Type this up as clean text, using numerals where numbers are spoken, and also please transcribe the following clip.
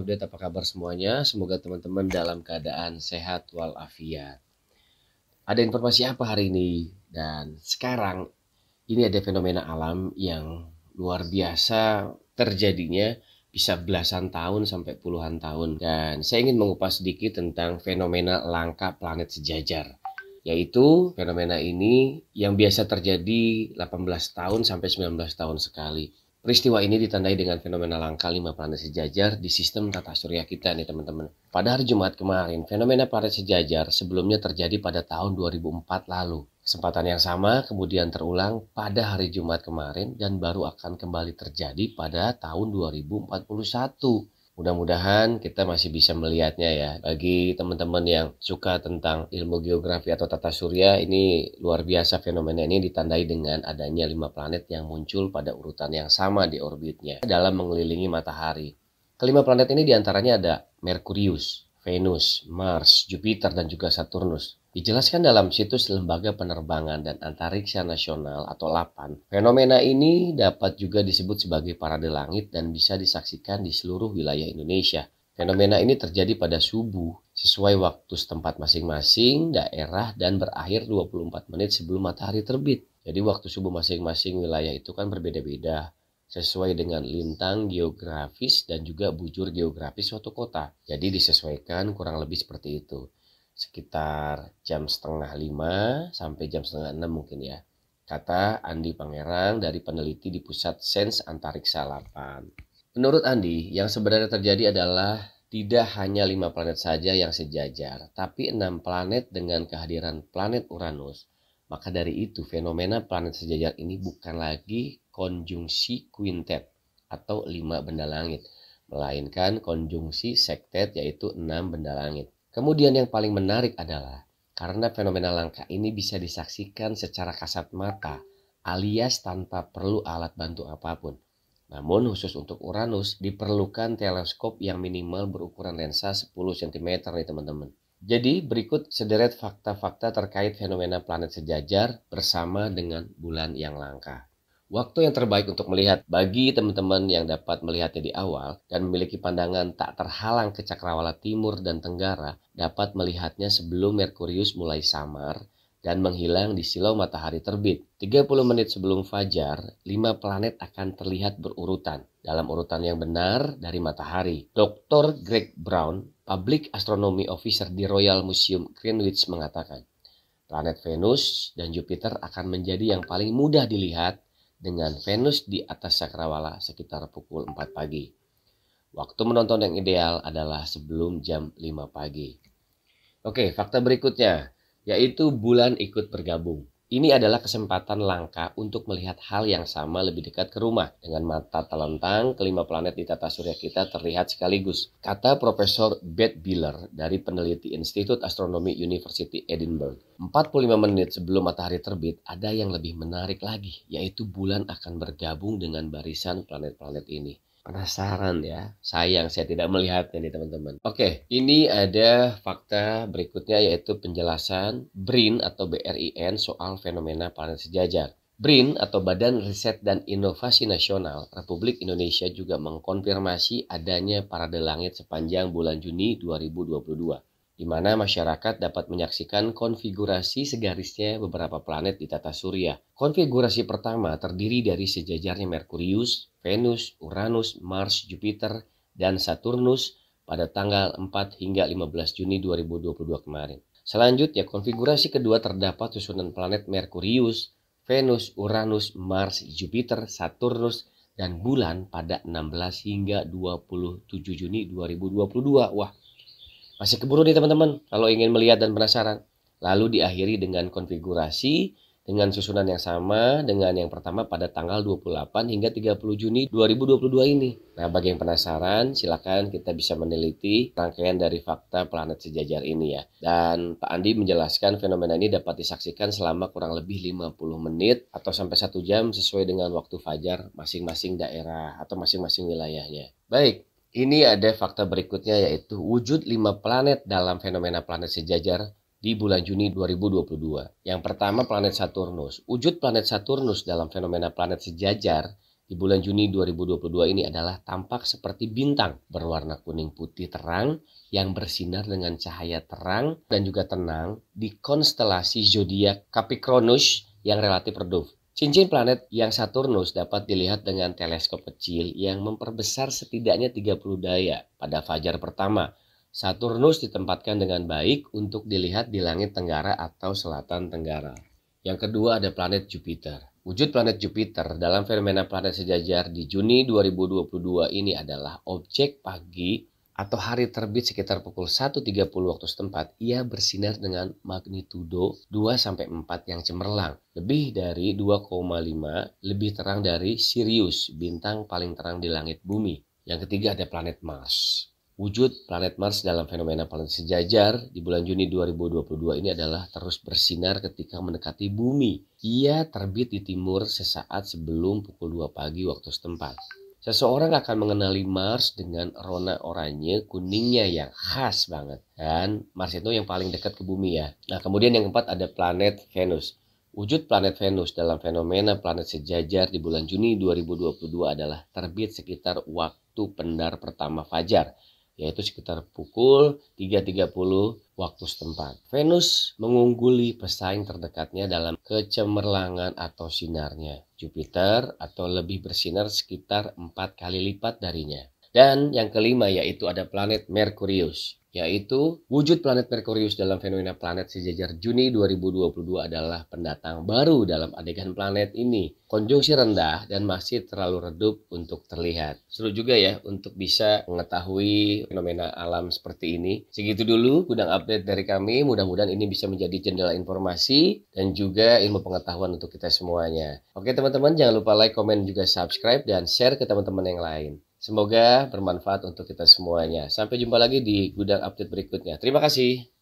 update apa kabar semuanya? Semoga teman-teman dalam keadaan sehat walafiat. Ada informasi apa hari ini? Dan sekarang ini ada fenomena alam yang luar biasa terjadinya, bisa belasan tahun sampai puluhan tahun. Dan saya ingin mengupas sedikit tentang fenomena langka planet sejajar. Yaitu fenomena ini yang biasa terjadi 18 tahun sampai 19 tahun sekali. Peristiwa ini ditandai dengan fenomena langka 5 planet sejajar di sistem tata surya kita nih teman-teman. Pada hari Jumat kemarin, fenomena planet sejajar sebelumnya terjadi pada tahun 2004 lalu. Kesempatan yang sama kemudian terulang pada hari Jumat kemarin dan baru akan kembali terjadi pada tahun 2041. Mudah-mudahan kita masih bisa melihatnya ya. Bagi teman-teman yang suka tentang ilmu geografi atau tata surya, ini luar biasa fenomena ini ditandai dengan adanya 5 planet yang muncul pada urutan yang sama di orbitnya dalam mengelilingi matahari. Kelima planet ini diantaranya ada Merkurius, Venus, Mars, Jupiter, dan juga Saturnus. Dijelaskan dalam situs Lembaga Penerbangan dan Antariksa Nasional atau LAPAN, fenomena ini dapat juga disebut sebagai parade langit dan bisa disaksikan di seluruh wilayah Indonesia. Fenomena ini terjadi pada subuh sesuai waktu setempat masing-masing daerah dan berakhir 24 menit sebelum matahari terbit. Jadi waktu subuh masing-masing wilayah itu kan berbeda-beda sesuai dengan lintang geografis dan juga bujur geografis suatu kota. Jadi disesuaikan kurang lebih seperti itu. Sekitar jam 4:30 sampai jam 5:30 mungkin ya. Kata Andi Pangerang dari peneliti di Pusat Sains Antariksa LAPAN. Menurut Andi, yang sebenarnya terjadi adalah tidak hanya 5 planet saja yang sejajar, tapi 6 planet dengan kehadiran planet Uranus. Maka dari itu fenomena planet sejajar ini bukan lagi konjungsi quintet atau 5 benda langit, melainkan konjungsi sektet yaitu 6 benda langit. Kemudian yang paling menarik adalah karena fenomena langka ini bisa disaksikan secara kasat mata alias tanpa perlu alat bantu apapun. Namun khusus untuk Uranus diperlukan teleskop yang minimal berukuran lensa 10 cm nih teman-teman. Jadi berikut sederet fakta-fakta terkait fenomena planet sejajar bersama dengan bulan yang langka. Waktu yang terbaik untuk melihat bagi teman-teman yang dapat melihatnya di awal dan memiliki pandangan tak terhalang ke cakrawala timur dan tenggara dapat melihatnya sebelum Merkurius mulai samar dan menghilang di silau matahari terbit. 30 menit sebelum fajar, 5 planet akan terlihat berurutan dalam urutan yang benar dari matahari. Dr. Greg Brown, Public Astronomy Officer di Royal Museum Greenwich mengatakan, planet Venus dan Jupiter akan menjadi yang paling mudah dilihat dengan Venus di atas cakrawala sekitar pukul 4 pagi. Waktu menonton yang ideal adalah sebelum jam 5 pagi. Oke, fakta berikutnya yaitu bulan ikut bergabung. Ini adalah kesempatan langka untuk melihat hal yang sama lebih dekat ke rumah. Dengan mata telentang, kelima planet di tata surya kita terlihat sekaligus. Kata Profesor Beth Biller dari peneliti Institut Astronomi University Edinburgh. 45 menit sebelum matahari terbit, ada yang lebih menarik lagi, yaitu bulan akan bergabung dengan barisan planet-planet ini. Penasaran ya? Sayang saya tidak melihatnya nih teman-teman. Oke, ini ada fakta berikutnya yaitu penjelasan BRIN atau BRIN soal fenomena planet sejajar. BRIN atau Badan Riset dan Inovasi Nasional Republik Indonesia juga mengkonfirmasi adanya parade langit sepanjang bulan Juni 2022. Di mana masyarakat dapat menyaksikan konfigurasi segarisnya beberapa planet di tata surya. Konfigurasi pertama terdiri dari sejajarnya Merkurius, Venus, Uranus, Mars, Jupiter, dan Saturnus pada tanggal 4 hingga 15 Juni 2022 kemarin. Selanjutnya, konfigurasi kedua terdapat susunan planet Merkurius, Venus, Uranus, Mars, Jupiter, Saturnus, dan bulan pada 16 hingga 27 Juni 2022. Wah, masih keburu nih teman-teman kalau ingin melihat dan penasaran. Lalu diakhiri dengan konfigurasi dengan susunan yang sama dengan yang pertama pada tanggal 28 hingga 30 Juni 2022 ini. Nah, bagi yang penasaran, silakan kita bisa meneliti rangkaian dari fakta planet sejajar ini ya. Dan Pak Andi menjelaskan fenomena ini dapat disaksikan selama kurang lebih 50 menit atau sampai 1 jam sesuai dengan waktu fajar masing-masing daerah atau masing-masing wilayahnya. Baik. Ini ada fakta berikutnya yaitu wujud 5 planet dalam fenomena planet sejajar di bulan Juni 2022. Yang pertama planet Saturnus. Wujud planet Saturnus dalam fenomena planet sejajar di bulan Juni 2022 ini adalah tampak seperti bintang berwarna kuning putih terang yang bersinar dengan cahaya terang dan juga tenang di konstelasi zodiak Capricornus yang relatif redup. Cincin planet yang Saturnus dapat dilihat dengan teleskop kecil yang memperbesar setidaknya 30 daya pada fajar pertama. Saturnus ditempatkan dengan baik untuk dilihat di langit tenggara atau selatan tenggara. Yang kedua ada planet Jupiter. Wujud planet Jupiter dalam fenomena planet sejajar di Juni 2022 ini adalah objek pagi atau hari terbit sekitar pukul 1.30 waktu setempat. Ia bersinar dengan magnitudo 2-4 yang cemerlang. Lebih dari 2,5 lebih terang dari Sirius, bintang paling terang di langit bumi. Yang ketiga ada planet Mars. Wujud planet Mars dalam fenomena planet sejajar di bulan Juni 2022 ini adalah terus bersinar ketika mendekati bumi. Ia terbit di timur sesaat sebelum pukul 2 pagi waktu setempat. Seseorang akan mengenali Mars dengan rona oranye kuningnya yang khas banget. Dan Mars itu yang paling dekat ke bumi ya. Nah, kemudian yang keempat ada planet Venus. Wujud planet Venus dalam fenomena planet sejajar di bulan Juni 2022 adalah terbit sekitar waktu pendar pertama fajar, yaitu sekitar pukul 3.30 waktu setempat. Venus mengungguli pesaing terdekatnya dalam kecemerlangan atau sinarnya. Jupiter atau lebih bersinar sekitar 4 kali lipat darinya. Dan yang kelima yaitu ada planet Merkurius. Yaitu wujud planet Merkurius dalam fenomena planet sejajar Juni 2022 adalah pendatang baru dalam adegan planet ini. Konjungsi rendah dan masih terlalu redup untuk terlihat. Seru juga ya untuk bisa mengetahui fenomena alam seperti ini. Segitu dulu gudang update dari kami. Mudah-mudahan ini bisa menjadi jendela informasi dan juga ilmu pengetahuan untuk kita semuanya. Oke teman-teman, jangan lupa like, komen, juga subscribe dan share ke teman-teman yang lain. Semoga bermanfaat untuk kita semuanya. Sampai jumpa lagi di gudang update berikutnya. Terima kasih.